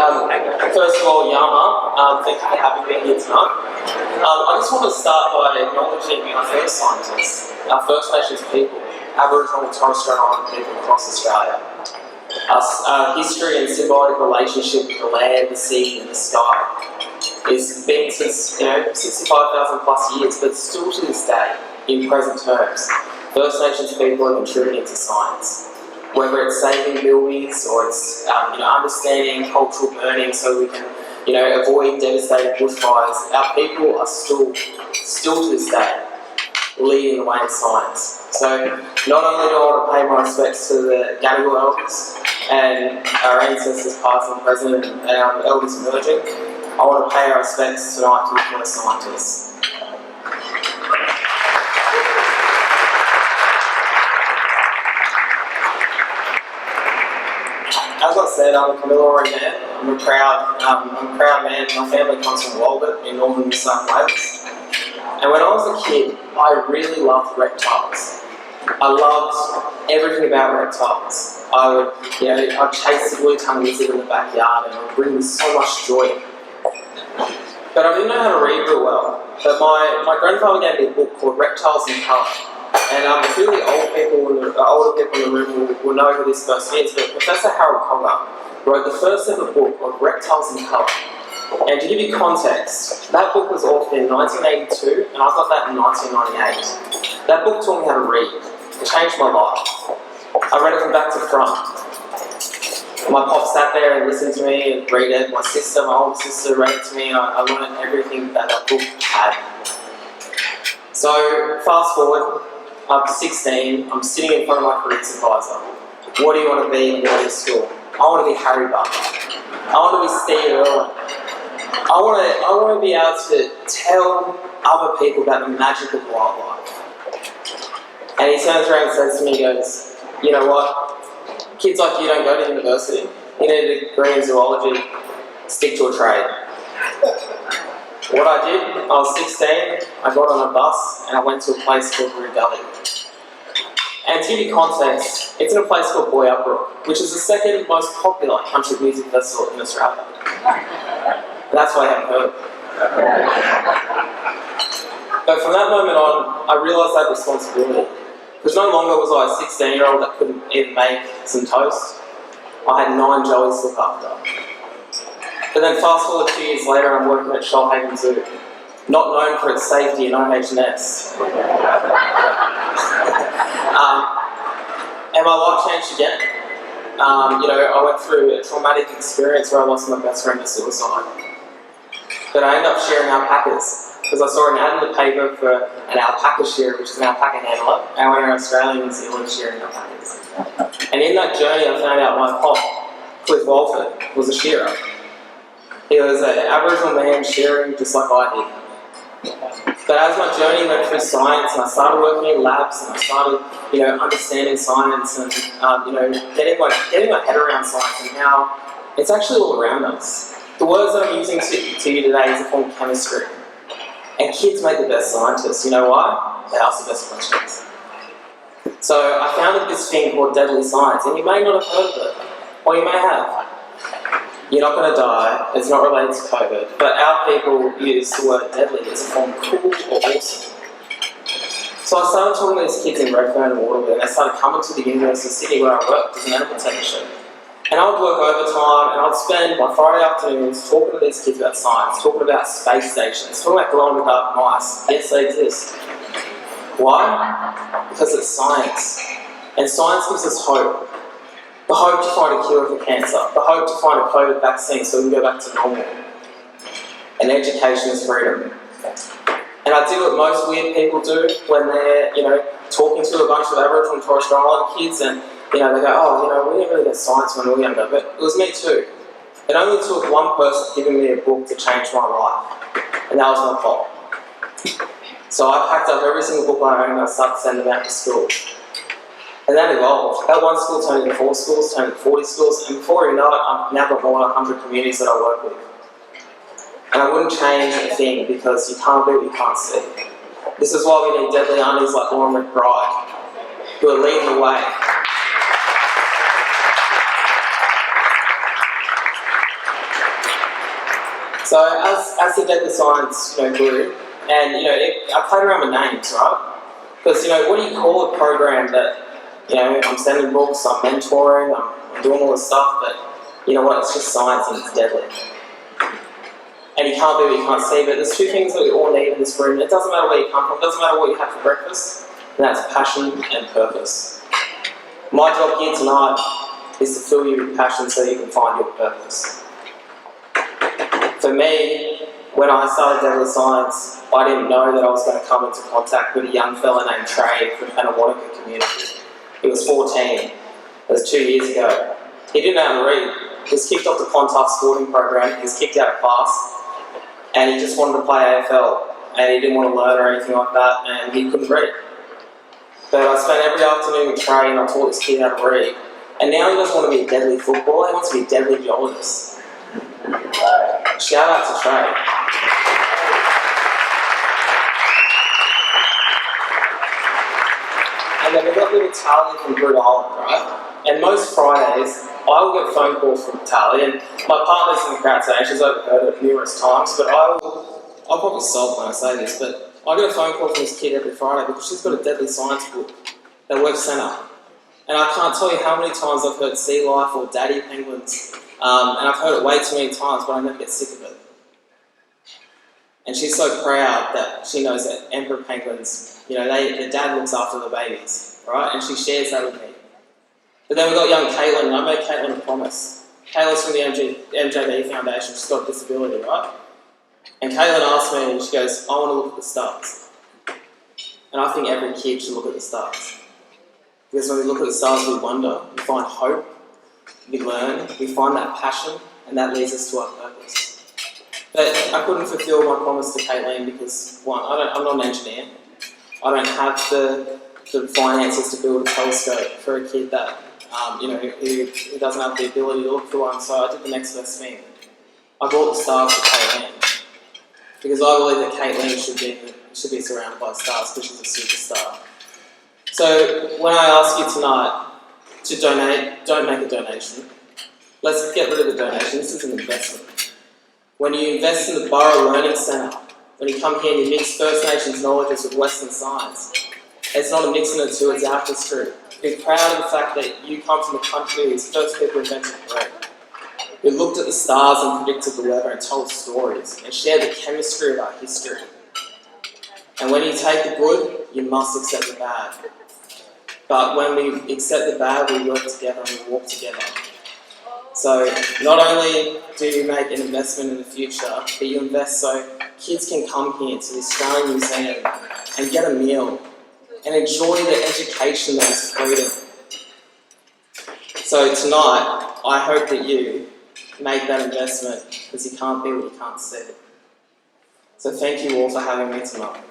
First of all, Yama, thank you for having me here tonight. I just want to start by acknowledging our first scientists, our First Nations people, Aboriginal and Torres Strait Islander people across Australia. Our history and symbiotic relationship with the land, the sea and the sky has been since 65,000 plus years, but still to this day, in present terms, First Nations people are contributing to science. Whether it's saving bilbies or it's understanding cultural burning so we can avoid devastating bushfires, our people are still to this day leading the way in science. So not only do I want to pay my respects to the Gadigal elders and our ancestors past and present and our elders emerging, I want to pay our respects tonight to the first scientists. As I said, I'm a Kamilaroi man. I'm a proud man. My family comes from Walgett in northern New South Wales. And when I was a kid, I really loved reptiles. I loved everything about reptiles. I'd chase the blue-tongued lizard in the backyard and it would bring me so much joy. But I didn't know how to read real well. But my grandfather gave me a book called Reptiles in Colour. And a few of the older people in the room will know who this person is, but Professor Harold Conger wrote the first ever book of Reptiles in Colour. And to give you context, that book was authored in 1982, and I got that in 1998. That book taught me how to read. It changed my life. I read it from back to front. My pop sat there and listened to me and read it. My older sister, read it to me, and I learned everything that book had. So, fast forward. I'm 16, I'm sitting in front of my career advisor. What do you want to be in your school? I want to be Harry Buck. I want to be Steve Irwin. I want to be able to tell other people about the magic of wildlife. And he turns around and says to me, he goes, you know what? Kids like you don't go to university. You need a degree in zoology. Stick to a trade. What I did, I was 16, I got on a bus and I went to a place called Roo Gully. And to give you context, it's in a place called Boyup, which is the second most popular country music festival in Australia. That's why I haven't heard. But from that moment on, I realised that responsibility. Because no longer was I a 16-year-old that couldn't even make some toast. I had 9 jollies to look after. But then fast forward 2 years later, I'm working at Shoalhaven Zoo, not known for its safety in OH&S. And my life changed again. I went through a traumatic experience where I lost my best friend to suicide. But I ended up shearing alpacas, because I saw an ad in the paper for an alpaca shearer, which is an alpaca handler, and I went around Australia and New Zealand shearing alpacas. And in that journey, I found out my pop, Cliff Walford, was a shearer. He was an Aboriginal man shearing just like I did. But as my journey went through science and I started working in labs and I started, understanding science and, getting my head around science and how it's actually all around us. The words that I'm using to you today is a form of chemistry. And kids make the best scientists. You know why? They ask the best questions. So I founded this thing called DeadlyScience, and you may not have heard of it, or you may have. You're not going to die, it's not related to COVID, but our people use the word deadly as a form of cool or awesome. So I started talking to these kids in Redfern and Waterloo, and they started coming to the University of Sydney where I worked as an animal technician. And I would work overtime, and I'd spend my Friday afternoons talking to these kids about science, talking about space stations, talking about glow-in-the-dark mice. Yes, they exist. Why? Because it's science. And science gives us hope. The hope to find a cure for cancer, the hope to find a COVID vaccine so we can go back to normal. And education is freedom. And I do what most weird people do when they're, talking to a bunch of Aboriginal and Torres Strait Islander kids and, they go, we didn't really get science when we were younger, but it was me too. It only took one person giving me a book to change my life, and that was my pop. So I packed up every single book I owned and I started sending them out to schools. And that evolved. That one school turned into 4 schools, turned into 40 schools, and before you know it, I've now got more than 100 communities that I work with. And I wouldn't change a thing because you can't do what you can't see. This is why we need deadly aunties like Lauren McBride, who are leading the way. So as the DeadlyScience grew, and I played around with names, right? Because what do you call a program that I'm sending books, I'm mentoring, I'm doing all this stuff, but you know what? It's just science and it's deadly. And you can't do it, you can't see, but there's two things that we all need in this room. It doesn't matter where you come from, it doesn't matter what you have for breakfast, and that's passion and purpose. My job here tonight is to fill you with passion so you can find your purpose. For me, when I started DeadlyScience, I didn't know that I was going to come into contact with a young fella named Trey from the Anawanaka community. He was 14. It was 2 years ago. He didn't know how to read. He was kicked off the Clontarf sporting program, he was kicked out of class, and he just wanted to play AFL, and he didn't want to learn or anything like that, and he couldn't read. But I spent every afternoon with Trey and I taught this kid how to read, and now he doesn't want to be a deadly footballer, he wants to be a deadly geologist. Shout out to Trey. And then we've got little Tali from Brood Island, right? And most Fridays, I will get phone calls from Tali, and my partner's in the crowd today, she's overheard it numerous times, but I'll probably sob when I say this, but I get a phone call from this kid every Friday because she's got a DeadlyScience book that works centre. And I can't tell you how many times I've heard sea life or daddy penguins, and I've heard it way too many times, but I never get sick of it. And she's so proud that she knows that emperor penguins, the dad looks after the babies, right? And she shares that with me. But then we've got young Caitlin, and I made Caitlin a promise. Caitlin's from the MJB Foundation, she's got a disability, right? And Caitlin asked me, and she goes, I want to look at the stars. And I think every kid should look at the stars. Because when we look at the stars, we wonder, we find hope, we learn, we find that passion, and that leads us to our purpose. But I couldn't fulfill my promise to Caitlin because, one, I'm not an engineer. I don't have the finances to build a telescope for a kid that, who doesn't have the ability to look for one, so I did the next best thing. I brought the stars to Caitlin because I believe that Caitlin should be surrounded by stars because she's a superstar. So when I ask you tonight to donate, don't make a donation. Let's get rid of the donation. This is an investment. When you invest in the Burrow Learning Centre, when you come here and you mix First Nations knowledges with Western science, it's not a mix in the two, it's our history. Be proud of the fact that you come from the country whose first people invented bread. We looked at the stars and predicted the weather and told stories and shared the chemistry of our history. And when you take the good, you must accept the bad. But when we accept the bad, we work together and we walk together. So not only do you make an investment in the future, but you invest so kids can come here to the Australian Museum and get a meal and enjoy the education that is freedom. So tonight, I hope that you make that investment because you can't be what you can't see. So thank you all for having me tonight.